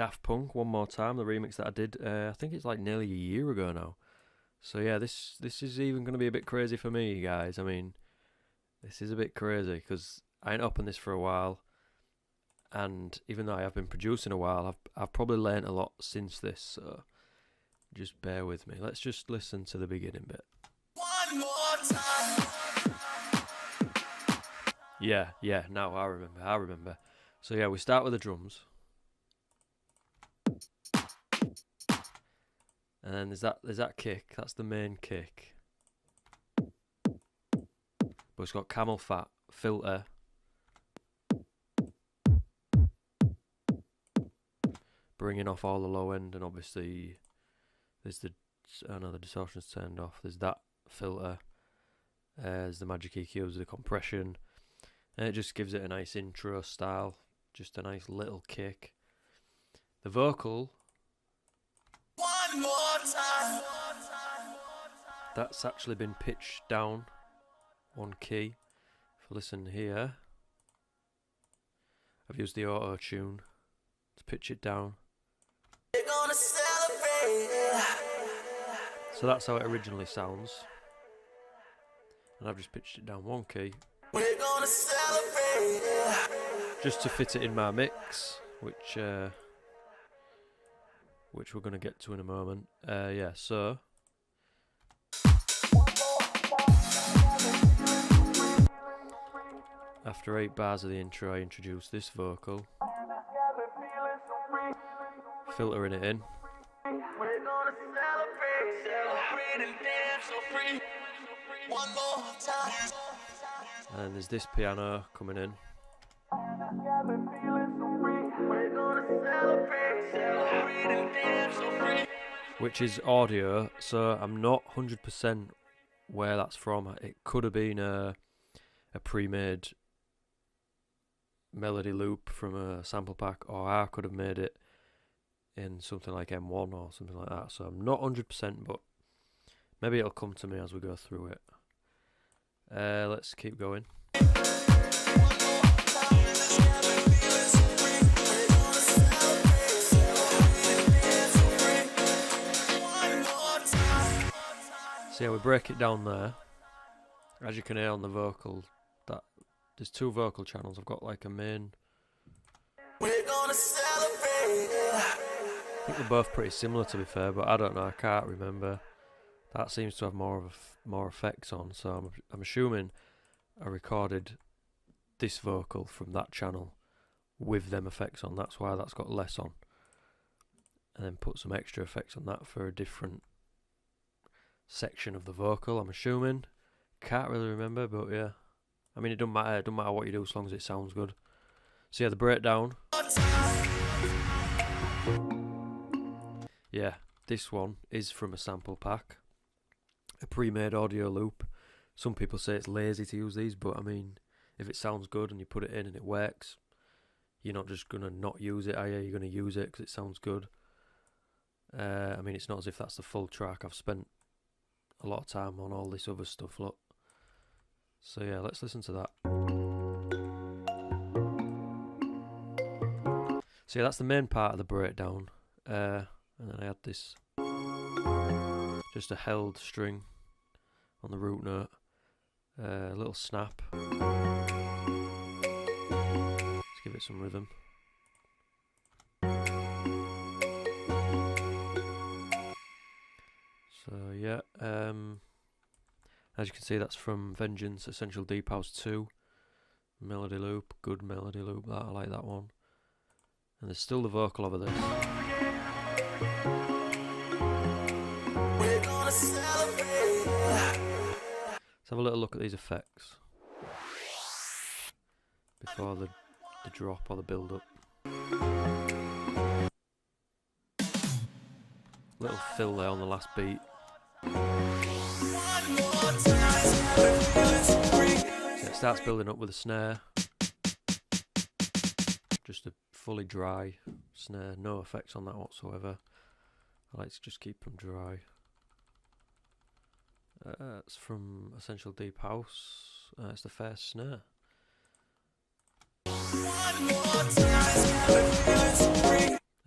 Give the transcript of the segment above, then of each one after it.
Daft Punk One More Time, the remix that I did. I think it's like nearly a year ago now. So yeah, this is even going to be a bit crazy for me, guys. I mean, this is a bit crazy because I ain't opened this for a while, and even though I have been producing a while, I've probably learnt a lot since this. So just bear with me. Let's just listen to the beginning bit. One more time. Yeah. Now I remember. So yeah, we start with the drums. And then there's that kick. That's the main kick. But it's got camel fat, filter. Bringing off all the low end, and obviously there's the distortion's turned off. There's that filter. There's the magic EQs, the compression. And it just gives it a nice intro style. Just a nice little kick. The vocal. One more time. That's actually been pitched down one key. If you listen here, I've used the auto tune to pitch it down. We're gonna celebrate. So that's how it originally sounds. And I've just pitched it down one key. We're gonna celebrate. Just to fit it in my mix, which we're going to get to in a moment. Yeah, so after 8 bars of the intro, I introduce this vocal, filtering it in. And then there's this piano coming in. Which is audio, so I'm not 100% where that's from. It could have been a pre-made melody loop from a sample pack, or I could have made it in something like M1 or something like that. So I'm not 100%, but maybe it'll come to me as we go through it. Let's keep going. So yeah, we break it down there. As you can hear on the vocal, that there's 2 vocal channels. I've got like a main. We're gonna celebrate. I think they're both pretty similar, to be fair, but I don't know. I can't remember. That seems to have more effects on. So I'm assuming I recorded this vocal from that channel with them effects on. That's why that's got less on. And then put some extra effects on that for a different section of the vocal, I'm assuming. Can't really remember, but yeah. I mean, it doesn't matter. It doesn't matter what you do as long as it sounds good. So yeah, the breakdown. Yeah, this one is from a sample pack. A pre-made audio loop. Some people say it's lazy to use these, but I mean, if it sounds good and you put it in and it works, you're not just going to not use it, are you? You're going to use it because it sounds good. I mean, it's not as if that's the full track. I've spent a lot of time on all this other stuff, look. So yeah, let's listen to that. So yeah, that's the main part of the breakdown. And then I had this, just a held string on the root note. A little snap. Let's give it some rhythm. So yeah, as you can see, that's from Vengeance, Essential Deep House 2. Melody loop, good melody loop, that I like that one. And there's still the vocal over this. Let's have a little look at these effects before the drop or the build up. Little fill there on the last beat. So it starts building up with a snare. Just a fully dry snare, no effects on that whatsoever. I like to just keep them dry. It's from Essential Deep House. It's the first snare.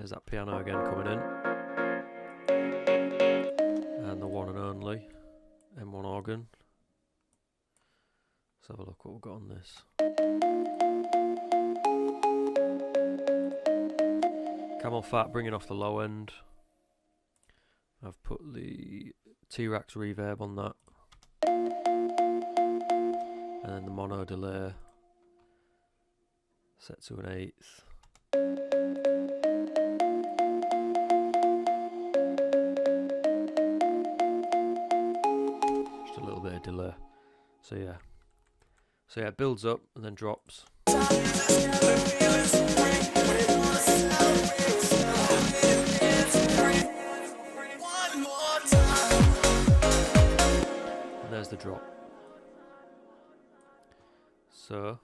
There's that piano again coming in. And the one and only M1 organ. Let's have a look what we've got on this. Camel Fat bringing off the low end. I've put the T-Rex reverb on that. And then the mono delay set to an 1/8. Just a little bit of delay. So yeah, it builds up and then drops. And there's the drop. So,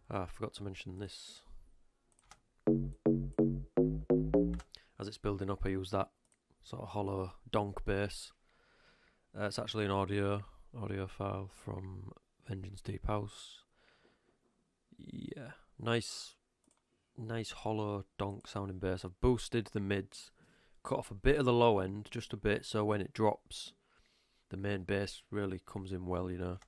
I forgot to mention this. As it's building up, I use that sort of hollow donk bass. It's actually an audio file from Vengeance Deep House. Yeah, nice hollow donk sounding bass. I've boosted the mids, cut off a bit of the low end, just a bit, so when it drops, the main bass really comes in well, you know.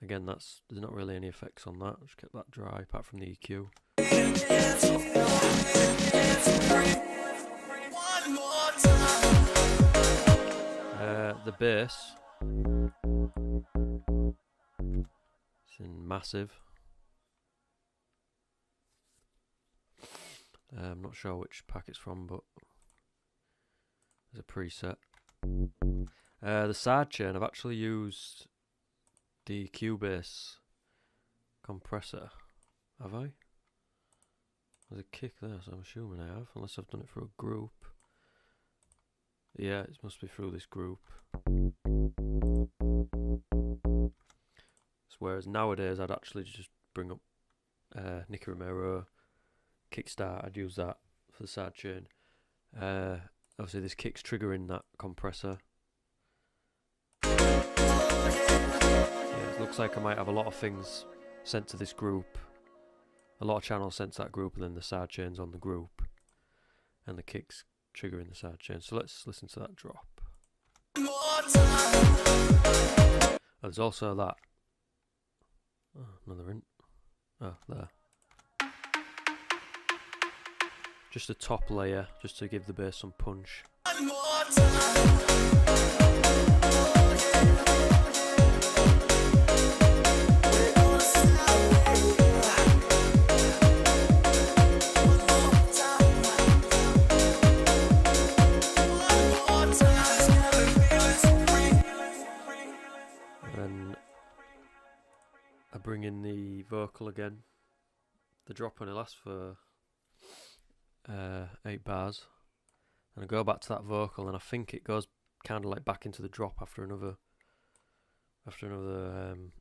Again, there's not really any effects on that. Just kept that dry, apart from the EQ. The bass, it's in massive. I'm not sure which pack it's from, but there's a preset. The sidechain, I've actually used the Cubase compressor. Have I? There's a kick there, so I'm assuming I have, unless I've done it through a group. Yeah, it must be through this group. So whereas nowadays I'd actually just bring up Nicky Romero, Kickstart, I'd use that for the sidechain. Obviously this kick's triggering that compressor. It looks like I might have a lot of things sent to this group, a lot of channels sent to that group, and then the sidechains on the group, and the kicks triggering the sidechain. So let's listen to that drop. There's also that. Oh, another in. Oh, there. Just a top layer, just to give the bass some punch. Bring in the vocal again. The drop only lasts for 8 bars, and I go back to that vocal, and I think it goes kind of like back into the drop after another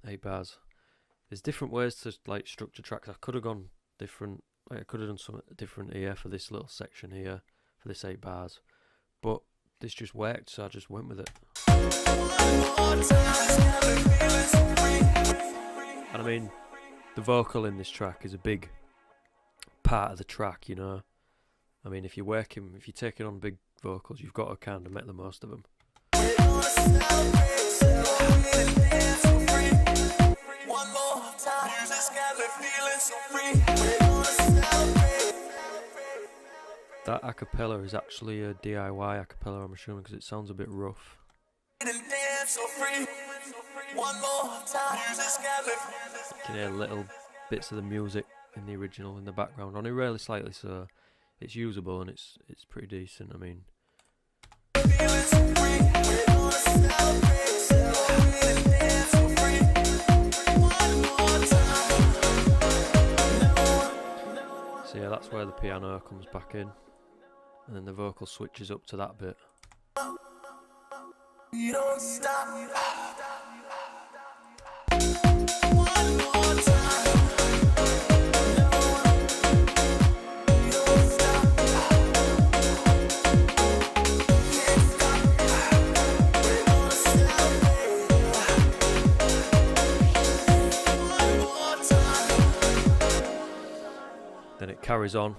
8 bars. There's different ways to like structure tracks. I could have gone different. Like I could have done something different here for this little section here for this 8 bars, but this just worked, so I just went with it. And I mean, the vocal in this track is a big part of the track, you know. I mean, if you're taking on big vocals, you've got to kind of make the most of them. That acapella is actually a DIY acapella, I'm assuming, because it sounds a bit rough. You can hear little bits of the music in the original in the background, only really slightly, so it's usable and it's pretty decent. I mean, so yeah, that's where the piano comes back in, and then the vocal switches up to that bit. You don't stop. One more time. You don't stop. Can't stop. We're gonna celebrate. One more time. carries on.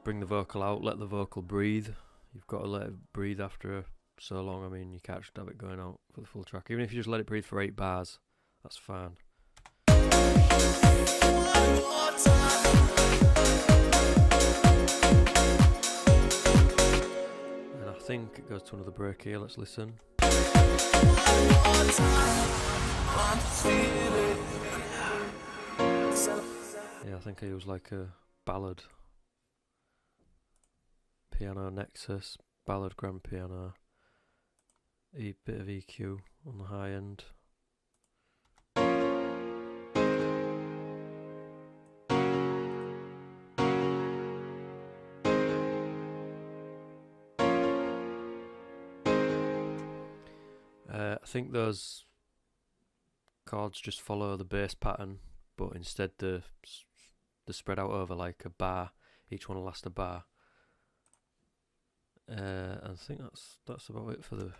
Bring the vocal out, let the vocal breathe. You've got to let it breathe after so long. I mean, you can't just have it going out for the full track. Even if you just let it breathe for 8 bars, that's fine. And I think it goes to another break here. Let's listen. Yeah, I think I use like a ballad piano nexus, ballad grand piano, bit of EQ on the high end. I think those chords just follow the bass pattern, but instead they're spread out over like a bar. Each one will last a bar. I think that's about it for the.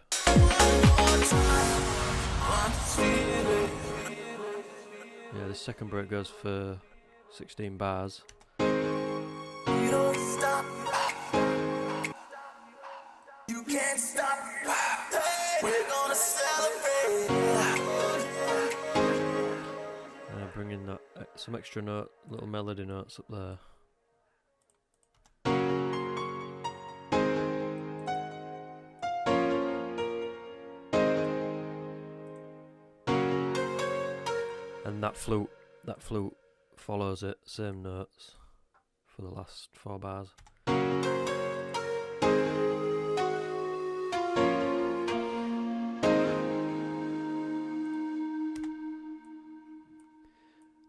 Yeah, the second break goes for 16 bars. You don't stop. You can't stop. We're gonna celebrate. Bring in that some extra little melody notes up there. And that flute follows it, same notes for the last 4 bars.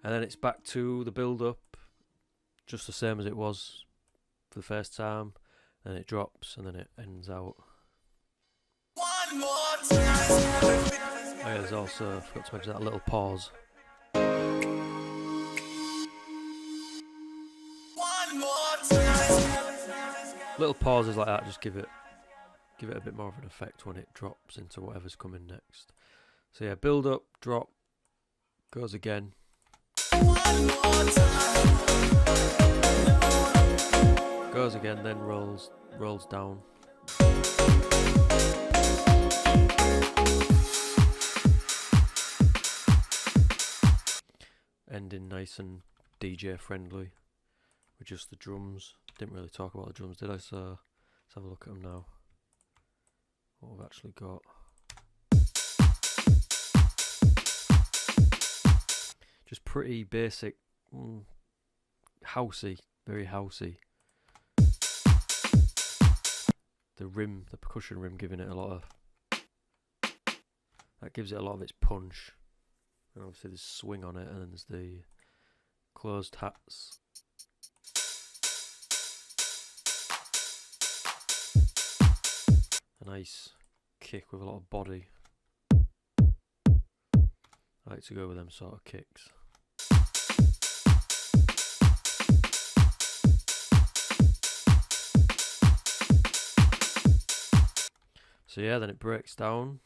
And then it's back to the build-up, just the same as it was for the first time. Then it drops, and then it ends out. One more time. Oh yeah, there's also, I forgot to mention that little pause. One more time. Little pauses like that just give it a bit more of an effect when it drops into whatever's coming next. So yeah, build-up, drop, goes again. Goes again, then rolls down. Ending nice and DJ friendly with just the drums. Didn't really talk about the drums, did I? So let's have a look at them now. What we've actually got. Just pretty basic, housey, very housey. The percussion rim giving it a lot of, that gives it a lot of its punch. And obviously there's swing on it, and then there's the closed hats. A nice kick with a lot of body. I like to go with them sort of kicks. So yeah, then it breaks down.